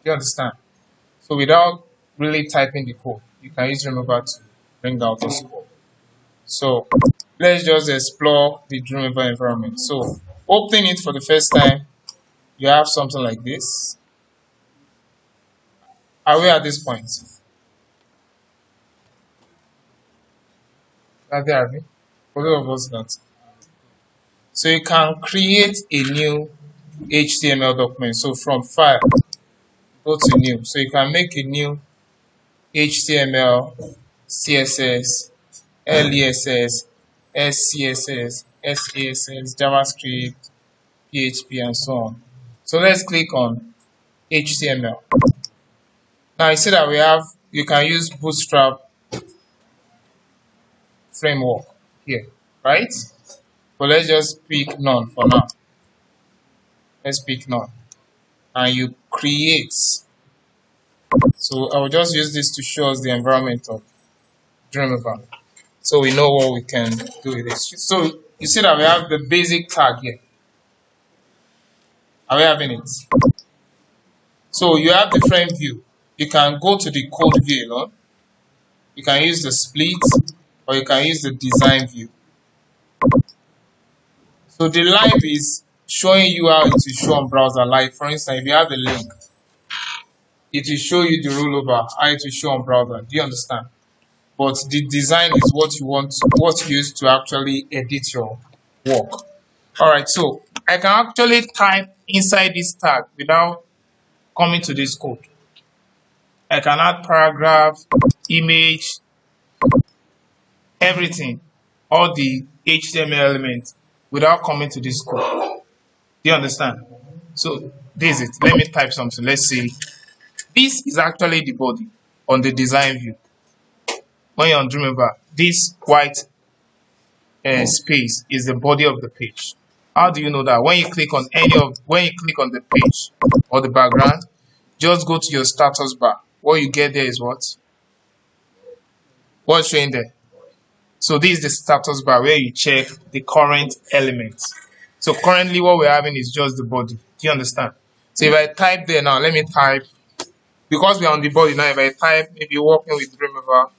You understand? So without really typing the code, you can use Dreamweaver to bring out this code. So let's just explore the Dreamweaver environment. So opening it for the first time, you have something like this. Are we at this point? Are there, Abby? For those of us that. So you can create a new HTML document. So from file, go to new. So you can make a new HTML, CSS, LESS, SCSS, SASS, JavaScript, PHP, and so on. So let's click on HTML. Now you see that you can use Bootstrap framework here, right? But let's just pick none for now. Let's pick none. And you create. So I will just use this to show us the environment of Dreamweaver. So we know what we can do with this. So you see that we have the basic tag here. Are we having it? So you have different view. You can go to the code view alone. You can use the split, or you can use the design view. So the live is showing you how it will show on browser. Like for instance, if you have the link, it will show you the rollover, how it will show on browser. Do you understand? But the design is what you use to actually edit your work. Alright, so I can actually type inside this tag without coming to this code. I can add paragraph, image, everything, all the HTML elements without coming to this code. Do you understand? So this is it. Let me type something. Let's see. This is actually the body on the design view. When you're on Dreamweaver, this white space is the body of the page. How do you know that? When you click on the page or the background, just go to your status bar. What you get there is what? What's showing there? So this is the status bar where you check the current elements. So currently what we're having is just the body. Do you understand? So if I type there now, let me type, because we're on the body now, if I type maybe working with Dreamweaver,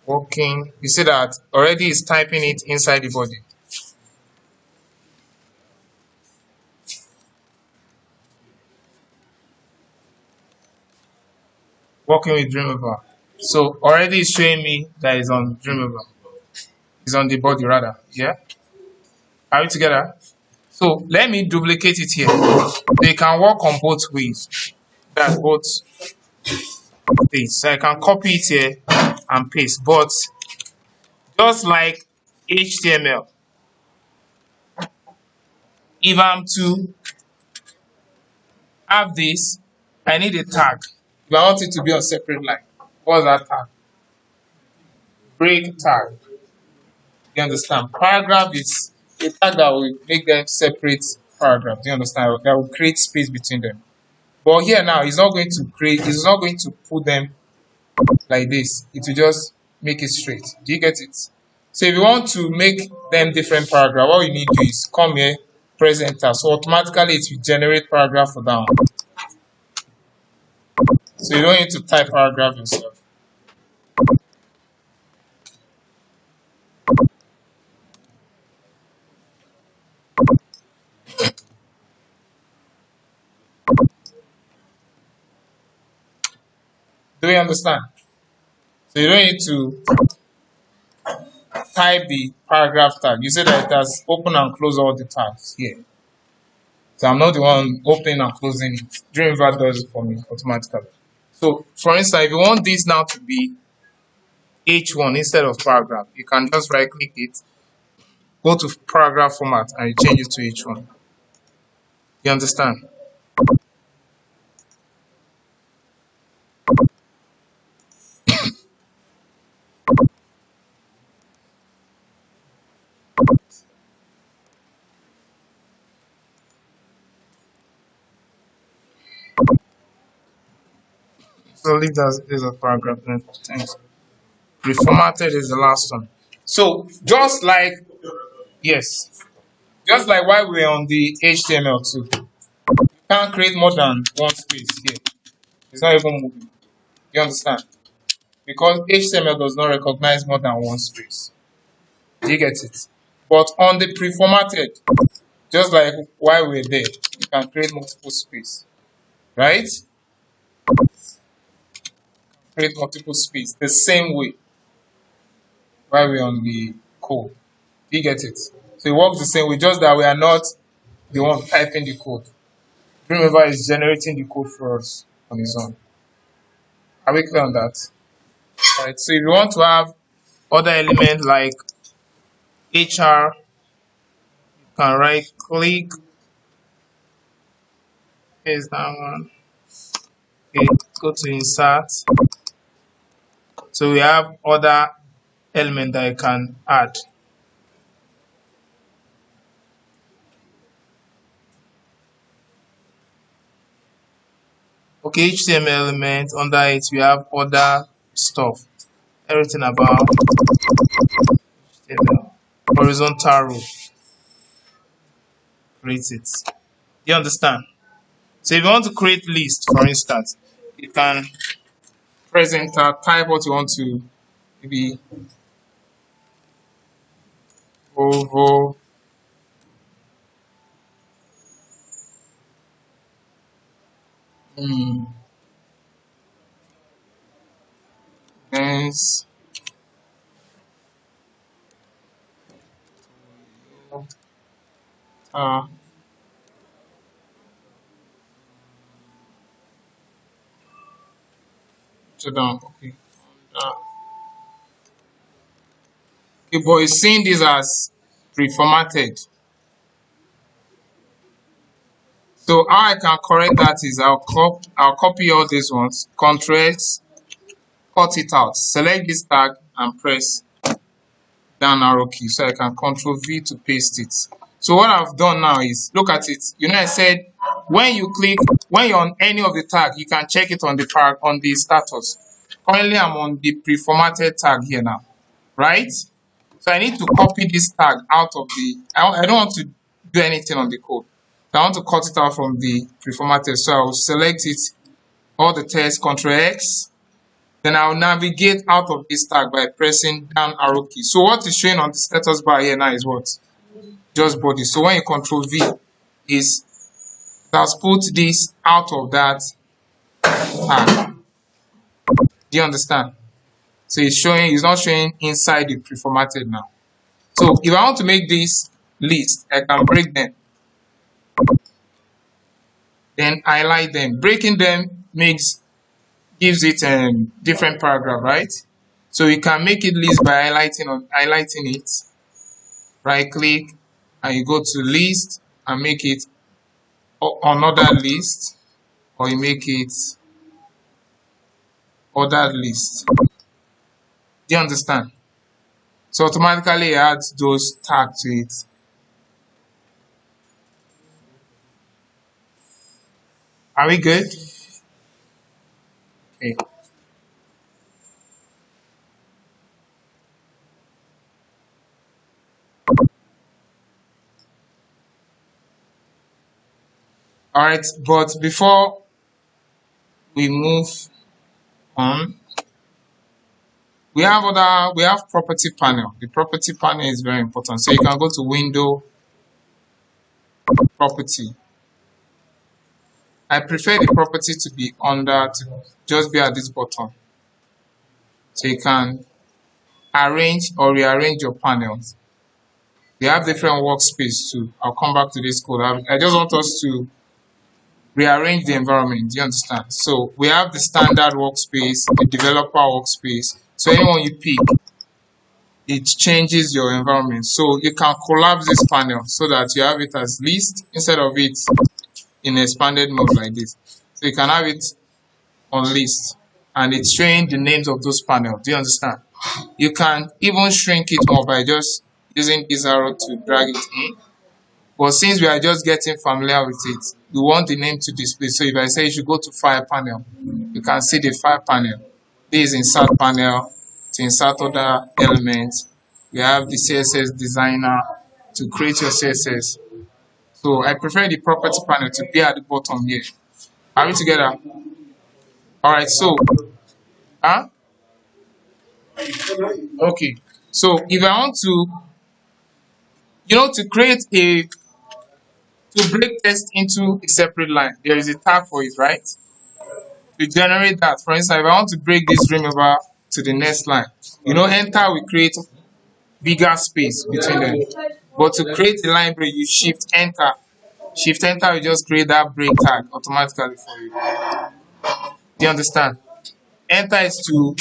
working, you see that already it's typing it inside the body. Working with Dreamweaver. So already it's showing me that it's on Dreamweaver. It's on the body rather. Yeah? Are we together? So let me duplicate it here. They can work on both ways. That's both ways. So I can copy it here and paste. But just like HTML, if I'm to have this, I need a tag. If I want it to be on separate line, what's that tag? Break tag. You understand? Paragraph is a tag that will make them separate paragraphs. Do you understand? That will create space between them. But here now, it's not going to put them like this. It will just make it straight. Do you get it? So if you want to make them different paragraph, what you need to do is come here, press enter. So automatically it will generate paragraph for that one. So you don't need to type paragraph yourself. Do you understand? So you don't need to type the paragraph tag. You say that it has open and close all the tags here. So I'm not the one opening and closing it. Dreamweaver does it for me automatically. So for instance, if you want this now to be H1 instead of paragraph, you can just right click it, go to paragraph format, and you change it to H1. You understand? So leave that as a paragraph. Thanks. Reformatted is the last one. So just like why we're on the HTML too, Can't create more than one space here. It's not even moving. You understand? Because HTML does not recognize more than one space. Do you get it? But on the pre-formatted, just like while we're there, you can create multiple space, right? Create multiple space the same way while we're on the code. Do you get it? So it works the same way, just that we are not the one typing the code. Dreamweaver is generating the code for us on its own. Are we clear on that? Right. So if you want to have other elements like HR, you can right click, here's that one. Okay, go to insert. So we have other element that you can add. Okay, HTML element, under it we have other stuff. Everything about HTML. Horizontal row. Create it. Do you understand? So if you want to create list, for instance, you can press enter, type what you want to, maybe Volvo Benz down. Okay. Okay, but it's seeing this as pre-formatted. So how I can correct that is I'll copy all these ones, Ctrl X, cut it out, select this tag and press down arrow key so I can Ctrl V to paste it. So what I've done now is, look at it. You know, I said when you're on any of the tag, you can check it on the status. Currently I'm on the pre-formatted tag here now, right? So I need to copy this tag out of I don't want to do anything on the code. I want to cut it out from the pre-formatted. So I will select it, all the text, Ctrl X. Then I will navigate out of this tag by pressing down arrow key. So what is showing on the status bar here now is what? Just body. So when you Ctrl V, is that's put this out of that tag. Do you understand? So it's not showing inside the pre-formatted now. So if I want to make this list, I can break them. Then highlight them. Breaking them gives it a different paragraph, right? So you can make it list by highlighting it. Right click and you go to list and make it another list, or you make it other list. Do you understand? So automatically it adds those tags to it. Are we good? Okay. All right, but before we move on, we have property panel. The property panel is very important. So you can go to window, property. I prefer the property to be just be at this button. So you can arrange or rearrange your panels. They have different workspace too. I'll come back to this code. I just want us to rearrange the environment. Do you understand? So we have the standard workspace, the developer workspace. So anyone you pick, it changes your environment. So you can collapse this panel so that you have it as list instead of it in expanded mode like this. So you can have it on list and it's showing the names of those panels. Do you understand? You can even shrink it more by just using this arrow to drag it in. But since we are just getting familiar with it, we want the name to display. So if I say you should go to file panel, you can see the file panel. This is insert panel to insert other elements. We have the CSS designer to create your CSS. So I prefer the property panel to be at the bottom here. Are we together? All right. So, huh? Okay. So if I want to, to create to break text into a separate line, there is a tag for it, right? To generate that, for instance, if I want to break this Dreamweaver to the next line, enter will create bigger space between them. But to create a line break, you shift enter. Shift enter will just create that break tag automatically for you. Do you understand? Enter is to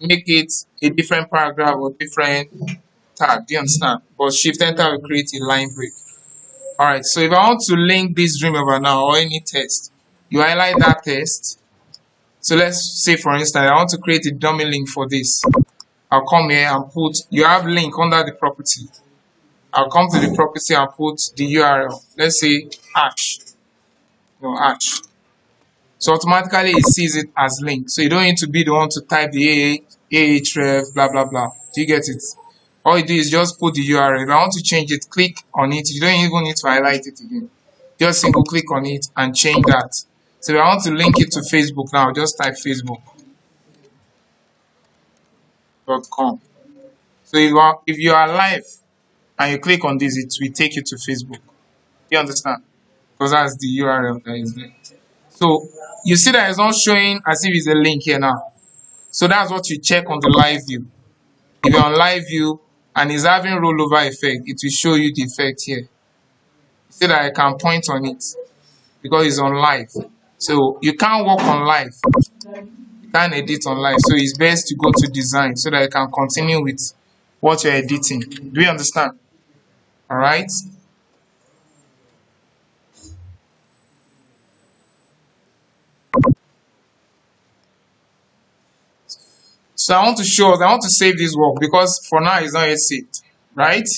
make it a different paragraph or different tag. Do you understand? But shift enter will create a line break. Alright, so if I want to link this Dreamweaver now or any text, you highlight that text. So let's say for instance, I want to create a dummy link for this. I'll come here and put, you have link under the property. I'll come to the property and put the URL. Let's say arch. No, arch. So automatically it sees it as linked. So you don't need to be the one to type the ahref, blah, blah, blah. Do you get it? All you do is just put the URL. If I want to change it, click on it. You don't even need to highlight it again. Just single click on it and change that. So if I want to link it to Facebook now, just type facebook.com. So if you are live and you click on this, it will take you to Facebook. Do you understand? Because that's the URL that is there. So you see that it's not showing as if it's a link here now. So that's what you check on the live view. If you're on live view and it's having rollover effect, it will show you the effect here. You see that I can point on it because it's on live. So you can't work on live. You can't edit on live. So it's best to go to design so that you can continue with what you're editing. Do you understand? All right. So I want to save this work because for now it's not yet saved, right?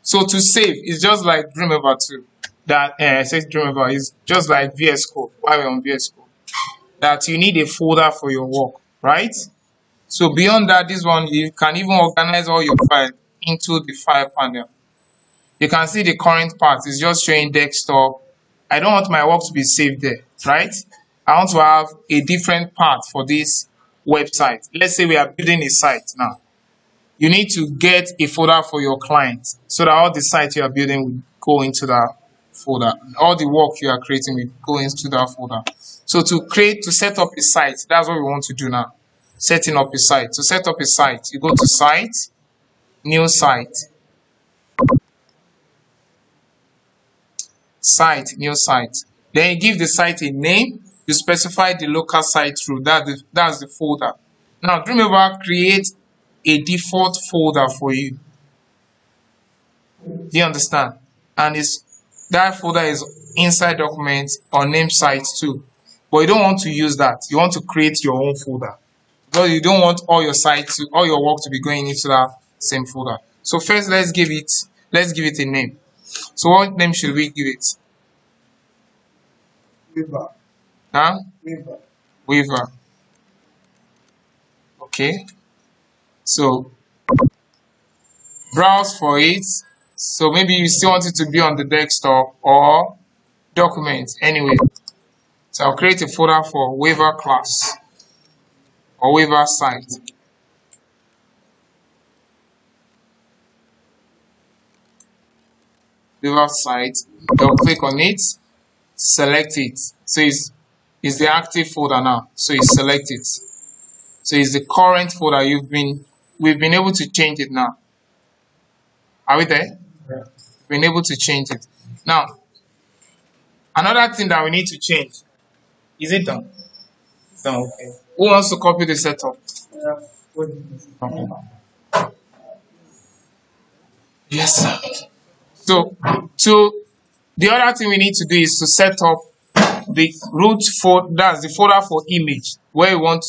So to save is just like Dreamweaver 2. That I said Dreamweaver is just like VS Code. While we're on VS Code, that you need a folder for your work, right? So beyond that, this one you can even organize all your files into the file panel. You can see the current part is just showing desktop. I don't want my work to be saved there, right? I want to have a different part for this website. Let's say we are building a site now. You need to get a folder for your client so that all the sites you are building will go into that folder. All the work you are creating will go into that folder. So to set up a site, that's what we want to do now. Setting up a site. To set up a site, you go to site, new site. Site, new site. Then you give the site a name. You specify the local site root. That's the folder. Now, Dreamweaver create a default folder for you. Do you understand? And that folder is inside documents or name site too. But you don't want to use that. You want to create your own folder. Because you don't want all your work to be going into that same folder. So first let's give it a name. So what name should we give it? Weaver. Huh? Weaver. Weaver. Okay. So browse for it. So maybe you still want it to be on the desktop or documents anyway. So I'll create a folder for Weaver class or Weaver site. Weaver site. I'll click on it, select it. So it's the active folder now. So you select it. So it's the current folder we've been able to change it now. Are we there? Yeah. We've been able to change it. Now, another thing that we need to change. Is it done? It's done, okay. Who wants to copy the setup? Okay. Yes, sir. So the other thing we need to do is to set up the root folder, that's the folder for image, where we want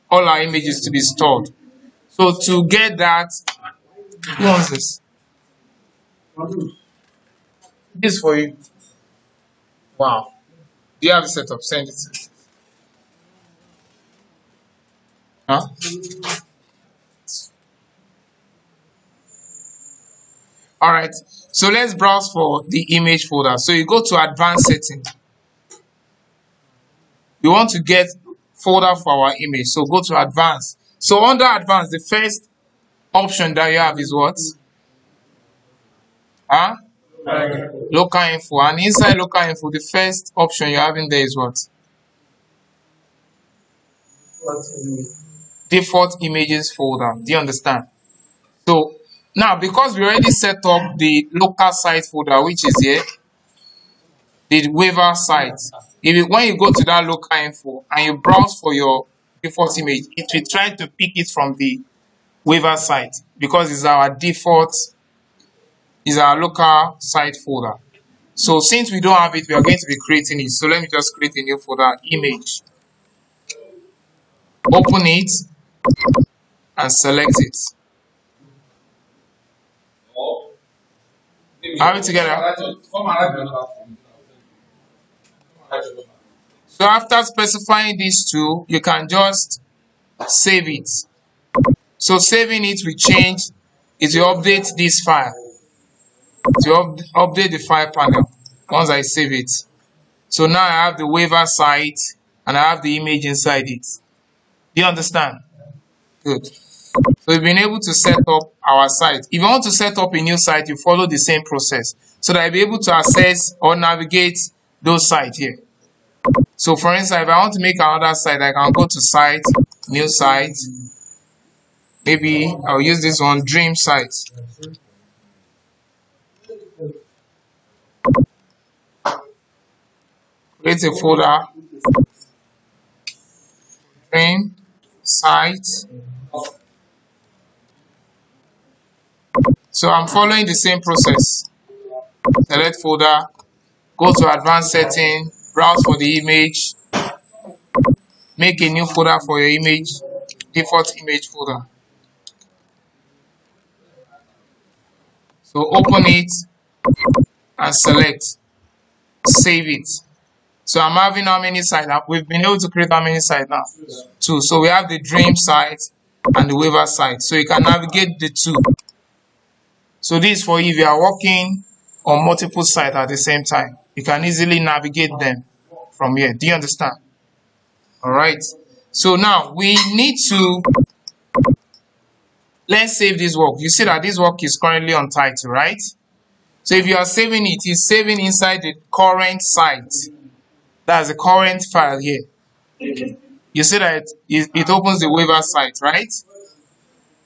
all our images to be stored. So to get that, who wants this? This for you. Wow. Do you have a setup? Send it. Huh? All right. So let's browse for the image folder. So you go to advanced settings. We want to get folder for our image. So go to advanced. So under advanced, the first option that you have is what? Huh? Local info. And inside local info, the first option you have in there is what? Default images folder. Do you understand? So now, because we already set up the local site folder, which is here, the waiver site. When you go to that local info and you browse for your default image, it will try to pick it from the waiver site because it's our default, is our local site folder. So since we don't have it, we are going to be creating it. So let me just create a new folder, image. Open it and select it. Are we together? So after specifying these two, you can just save it. So saving it will change, it will update this file. It will update the file panel once I save it. So now I have the waiver site and I have the image inside it. Do you understand? Good. So we've been able to set up our site. If you want to set up a new site, you follow the same process so that I'll be able to access or navigate those sites here. So for instance, if I want to make another site, I can go to site, new site. Maybe I'll use this one, dream site. Create a folder, dream site. So I'm following the same process. Select folder, go to advanced setting, browse for the image, make a new folder for your image, default image folder. So open it and select, save it. So I'm having how many sites? We've been able to create how many sites now? 2. So we have the dream site and the waiver site. So you can navigate the two. So this is for if you are working on multiple sites at the same time. You can easily navigate them from here. Do you understand? All right. So now we need to, let's save this work. You see that this work is currently on title, right? So if you are saving it, it's saving inside the current site. That's the current file here. You see that it opens the waiver site, right?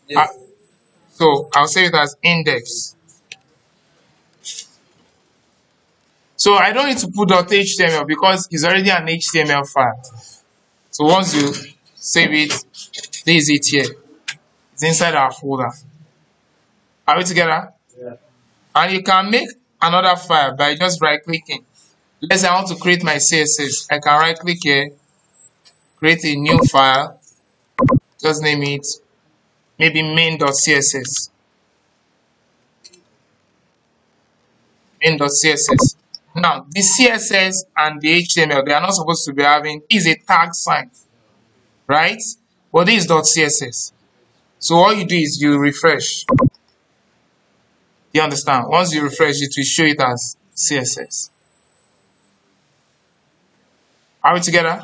Yes. So I'll save it as index. So I don't need to put .html because it's already an HTML file. So once you save it, this is it here. It's inside our folder. Are we together? Yeah. And you can make another file by just right clicking. Let's say I want to create my CSS. I can right click here, create a new file, just name it maybe main.css. Main.css. Now, the CSS and the HTML, they are not supposed to be having, is a tag sign, right? But this is .css. So all you do is you refresh. You understand? Once you refresh, it will show it as CSS. Are we together?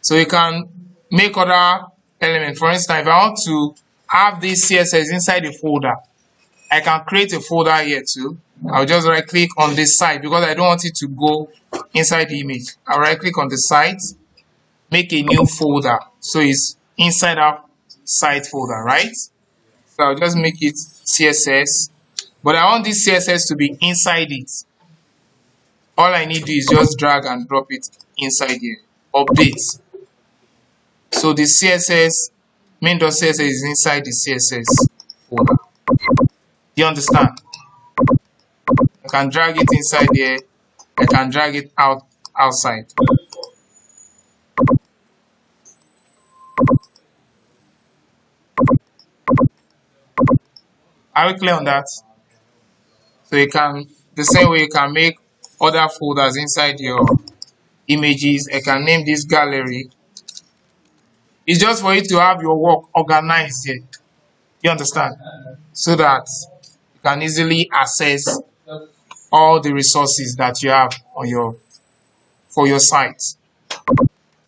So you can make other elements. For instance, if I want to have this CSS inside a folder, I can create a folder here too. I'll just right click on this site because I don't want it to go inside the image. I'll right click on the site, make a new folder. So it's inside our site folder, right? So I'll just make it CSS. But I want this CSS to be inside it. All I need to do is just drag and drop it inside here. Update. So the CSS, main.css is inside the CSS folder. Do you understand? I can drag it inside here. I can drag it outside. Are we clear on that? So you can, the same way you can make other folders inside your images. I can name this gallery. It's just for you to have your work organized here. You understand? So that you can easily access all the resources that you have on your site.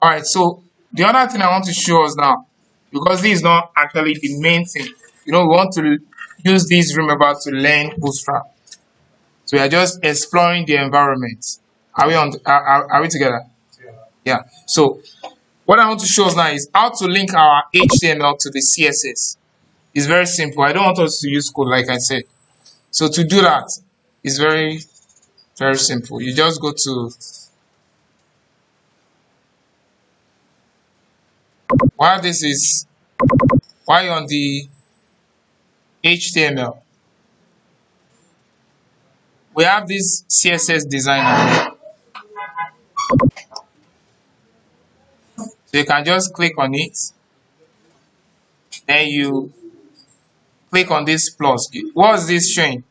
All right, so the other thing I want to show us now, because this is not actually the main thing, we want to use this Dreamweaver to learn Bootstrap. So we are just exploring the environment. Are we are we together? Yeah. So what I want to show us now is how to link our HTML to the CSS. It's very simple. I don't want us to use code, like I said. So to do that, it's very, very simple. You just go to, while you're on the HTML, we have this CSS designer. So you can just click on it. Then you click on this plus. What's this showing?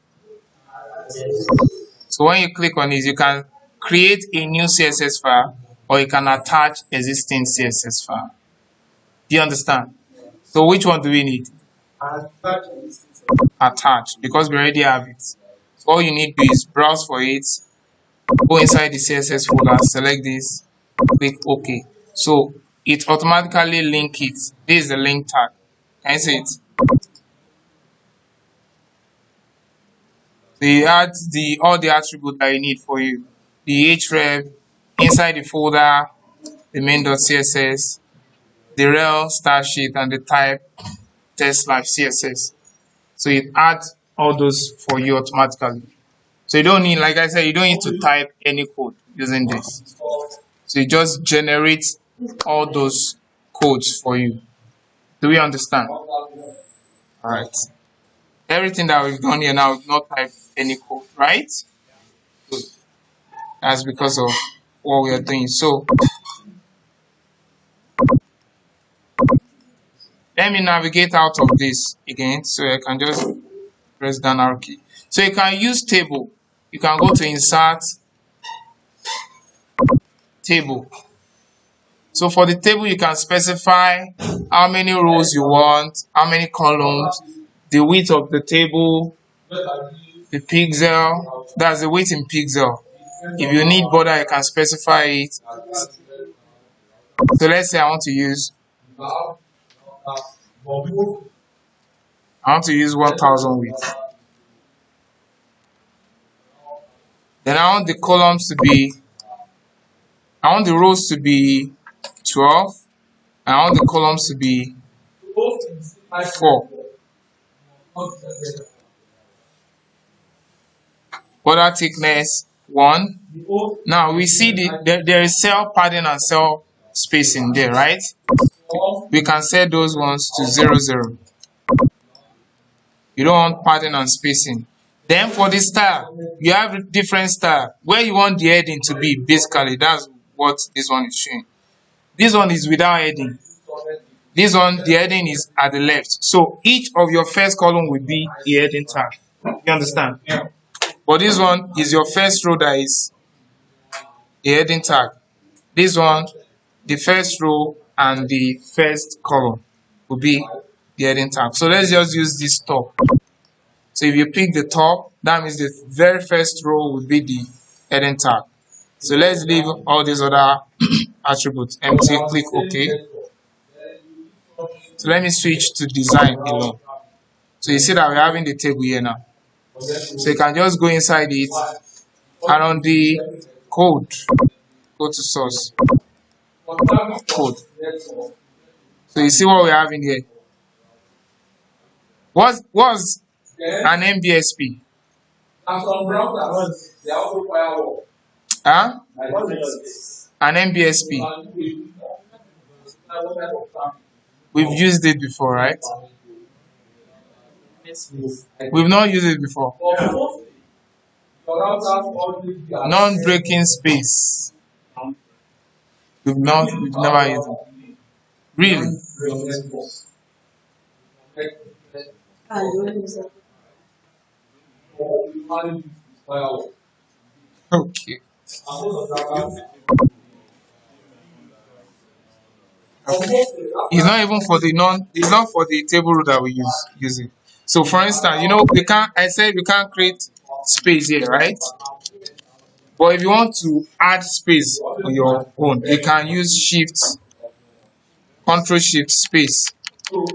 So when you click on it, you can create a new CSS file, or you can attach existing CSS file. Do you understand? So which one do we need? Attach, because we already have it. So all you need to do is browse for it, go inside the CSS folder, select this, click OK. So it automatically link it. This is the link tag. Can you see it? So you add all the attributes that you need for you. The href, inside the folder, the main.css, the rel style sheet, and the type test/css. So it adds all those for you automatically. So you don't need, like I said, you don't need to type any code using this. So it just generates all those codes for you. Do we understand? All right. Everything that we've done here now, we've not typed any code, right? Good. That's because of what we are doing. So let me navigate out of this again, so I can just press down arrow key. So you can use table. You can go to insert table. So for the table, you can specify how many rows you want, how many columns, the width of the table, the pixel. That's the width in pixel. If you need border, you can specify it. So let's say I want to use 1000 width. Then I want the columns to be, I want the rows to be 12, and I want the columns to be 4. Border thickness 1. Now we see there is cell padding and cell spacing there, right? We can set those ones to 0, 0. You don't want padding and spacing. Then for the style, you have different style. Where you want the heading to be, basically, that's what this one is showing. This one is without heading. This one, the heading is at the left. So each of your first column will be the heading tag. You understand? But this one is your first row that is the heading tag. This one, the first row and the first column will be the heading tag. So let's just use this top. So if you pick the top, that means the very first row will be the heading tag. So let's leave all these other attributes empty, click OK. So let me switch to design alone. So you see that we're having the table here now. So you can just go inside it, and on the code, go to source, code. So you see what we're having here. What's an MBSP? Huh? An MBSP. We've used it before, right? We've not used it before. Non-breaking space. We've never used it. Really? Okay. It's not even for the it's not for the table row that we use it. So for instance, we can't. I said we can't create space here, right? But if you want to add space on your own, you can use Control Shift space. So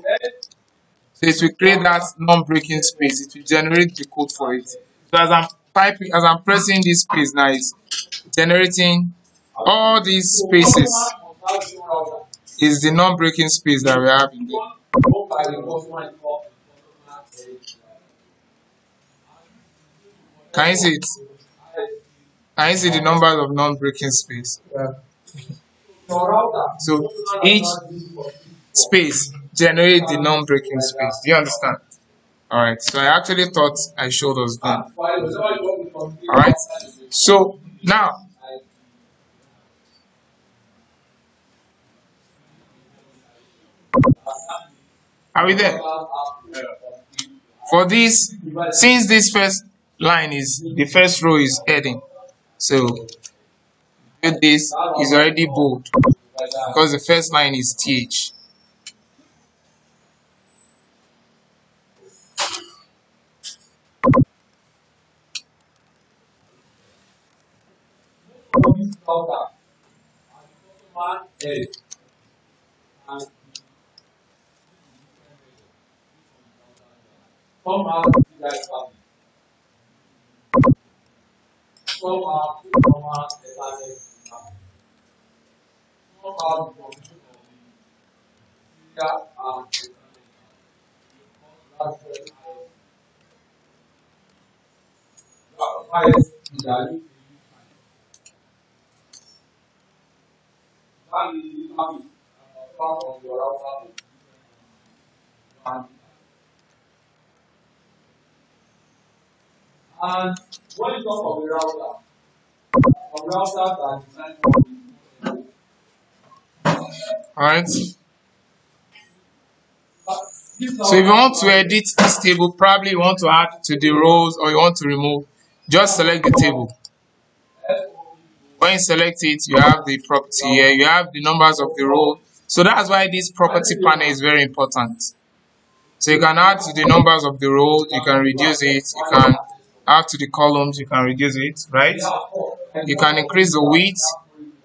it will create that non-breaking space. It will generate the code for it. So as I'm pressing this space now, it's generating all these spaces. Is the non-breaking space that we have in there. Can you see it? Can you see the numbers of non-breaking space? So each space generates the non-breaking space. Do you understand? Alright, so I actually thought I showed us that. Alright, so now are we there? For this, since this first line is the first row is heading, so this is already bold because the first line is TH. And when you talk of the router are designed for alright. So if you want to edit this table, probably you want to add to the rows or you want to remove, just select the table. When you select it, you have the property here, you have the numbers of the row. So that's why this property panel is very important. So you can add to the numbers of the row, you can reduce it, you can add to the columns, you can reduce it, right? You can increase the width,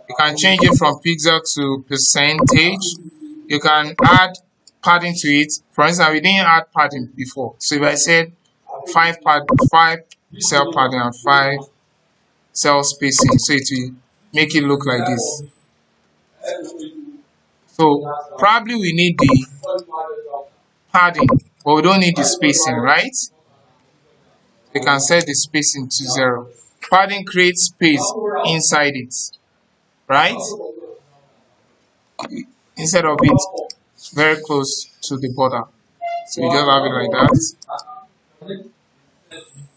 you can change it from pixel to percentage, you can add padding to it. For instance, we didn't add padding before. So if I said 5 cell padding and 5 cell spacing, so it will make it look like this. So probably we need the padding, but we don't need the spacing, right? We can set the spacing to 0. Padding creates space inside it, right? Instead of it very close to the border. So you just have it like that.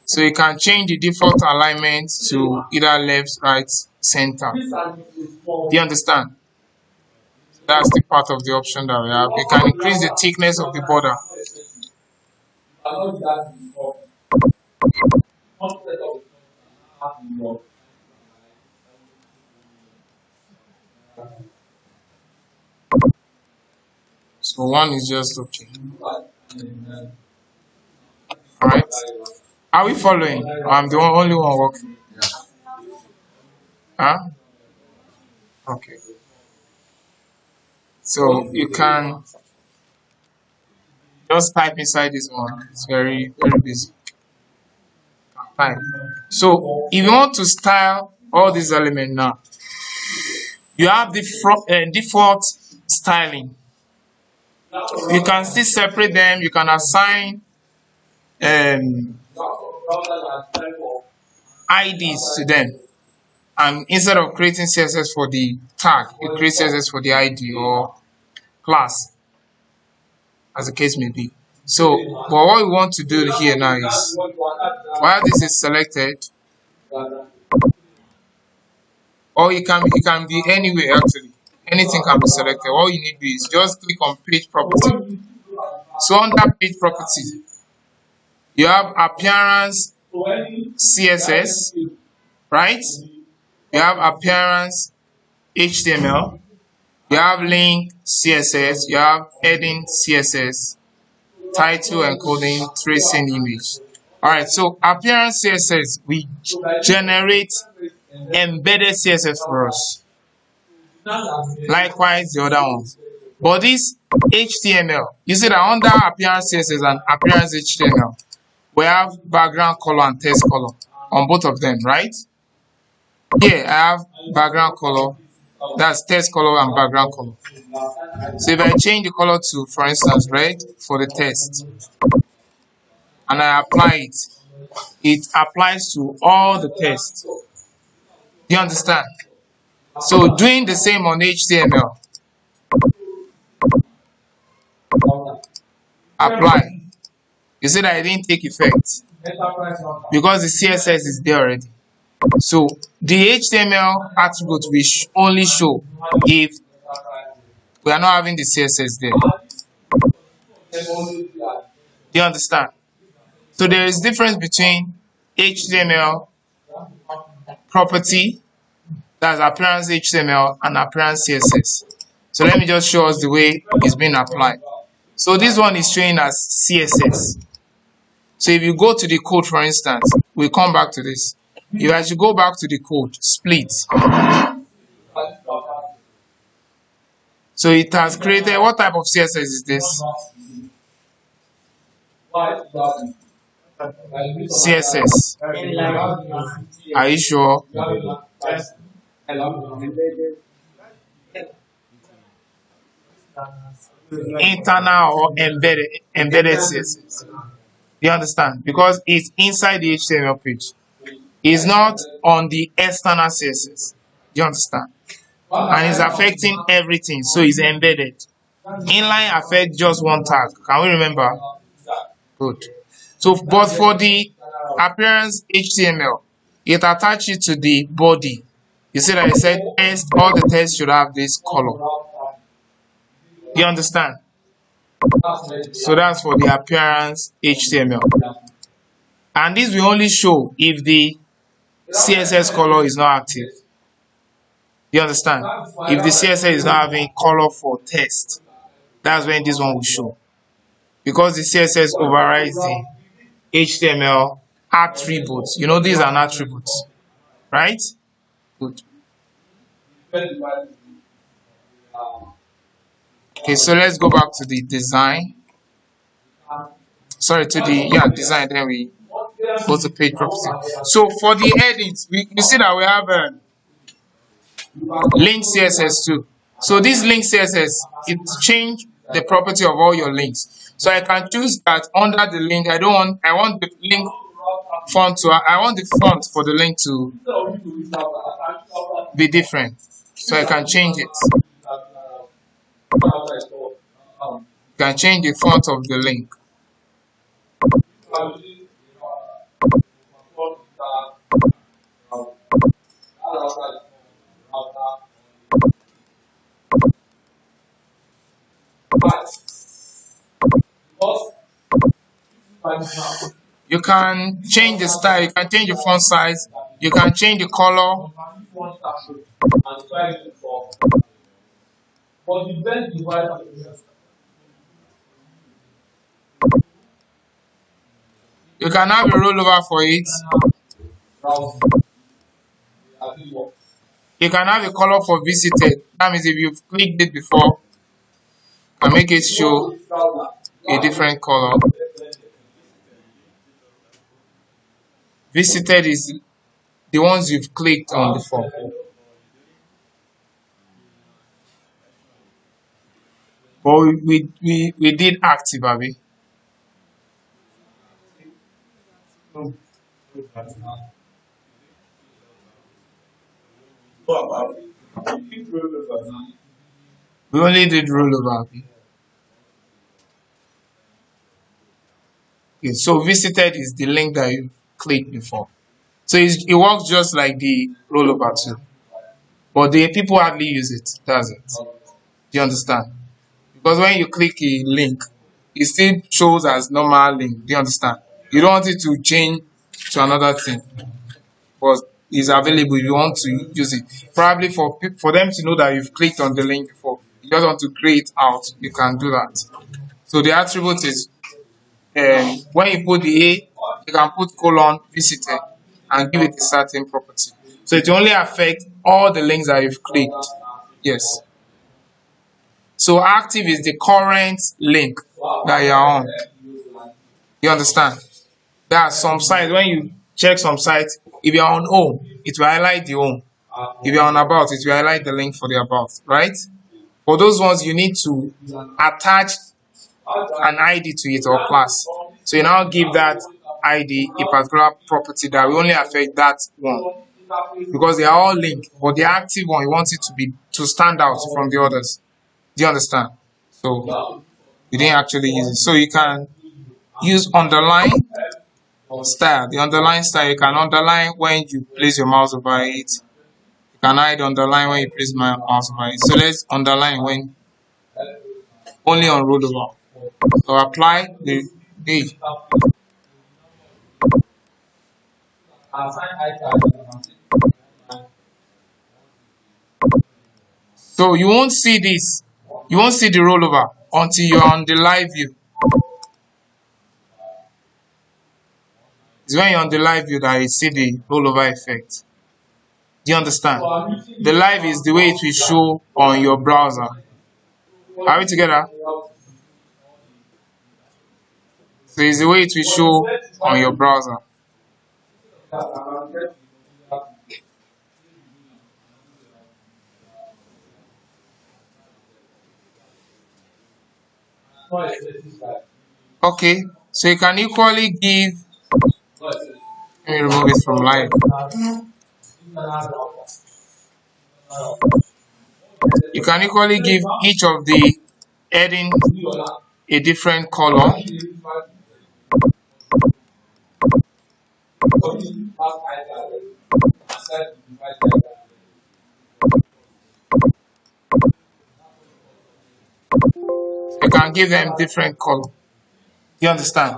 So you can change the default alignment to either left, right, center. Do you understand? That's the part of the option that we have. You can increase the thickness of the border. So 1 is just okay. Alright. Are we following? I'm the only one working. Huh? Okay. So you can just type inside this one. It's very, very busy. Fine. So if you want to style all these elements now, you have the default styling. You can still separate them. You can assign IDs to them. And instead of creating CSS for the tag, you create CSS for the ID or class, as the case may be. So, but what we want to do here now is, while this is selected, or it can be anywhere actually. Anything can be selected. All you need to do is just click on page property. So under page property, you have appearance CSS, right? You have appearance HTML, you have link CSS, you have heading CSS, title, encoding, tracing image. Alright, so appearance CSS, we generate embedded CSS for us. Likewise, the other ones. But this HTML, you see that under appearance CSS and appearance HTML, we have background color and text color on both of them, right? Here I have background color, that's text color and background color. So if I change the color to, for instance, red for the text, and I apply it, it applies to all the text. Do you understand? So doing the same on HTML, apply. You see that it didn't take effect because the CSS is there already. So the HTML attribute will only show if we are not having the CSS there. Do you understand? So there is difference between HTML property, that's appearance HTML, and appearance CSS. So let me just show us the way it's being applied. So this one is showing as CSS. So if you go to the code, for instance, we'll come back to this. If I should go back to the code, split. So it has created, what type of CSS is this? CSS. Are you sure? Internal or embedded CSS. You understand? Because it's inside the HTML page. It's not on the external CSS. You understand? And it's affecting everything, so it's embedded. Inline affects just one tag. Can we remember? Good. So, but for the appearance HTML, it attaches to the body. You see that I said text, all the text should have this color. You understand? So that's for the appearance HTML. And this will only show if the CSS color is not active. You understand? If the CSS is not having color for text, that's when this one will show. Because the CSS overrides the HTML attributes. You know, these are attributes, right? Good. Okay, so let's go back to the design. Sorry, to the design. Then we go to page property. So for the headings, we see that we have link CSS too. So this link CSS, it change the property of all your links. So I can choose that under the link. I want the link font to, I want the font for the link to be different. So I can change it. You can change the font of the link. You can change the style, you can change the font size, you can change the color. You can have a rollover for it. You can have a color for visited. That means if you've clicked it before, and make it show a different color. Visited is the ones you've clicked on before. But we did active, Abby. We only did rollover, Abby. Okay, so visited is the link that you clicked before. So it works just like the rollover too. But the people hardly use it, does it? Do you understand? Because when you click a link, it still shows as normal link. Do you understand? You don't want it to change to another thing. But it's available if you want to use it. Probably for them to know that you've clicked on the link before. You just want to create out, you can do that. So the attribute is when you put the A, you can put colon visited and give it a certain property. So it only affect all the links that you've clicked. Yes. So active is the current link that you're on. You understand? There are some sites, when you check some sites, if you're on home, it will highlight the home. If you're on about, it will highlight the link for the about, right? For those ones, you need to attach an ID to it or class. So you now give that ID a particular property that will only affect that one, because they are all linked, but the active one, you want it to stand out from the others. Do you understand? So you didn't actually use it. So you can use underline style. The underline style, you can underline when you place your mouse over it. You can hide underline when you place my mouse over it. So let's underline when only on rollover. So apply the page. So you won't see this. You won't see the rollover until you're on the live view. It's when you're on the live view that you see the rollover effect. Do you understand? The live is the way it will show on your browser. Are we together? So it's the way it will show on your browser. Okay, so you can equally give. Let me remove it from live. You can equally give each of the heading a different color. You can give them different color. Do you understand?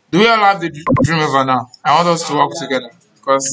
Do we all have the Dreamweaver now? I want us to work together because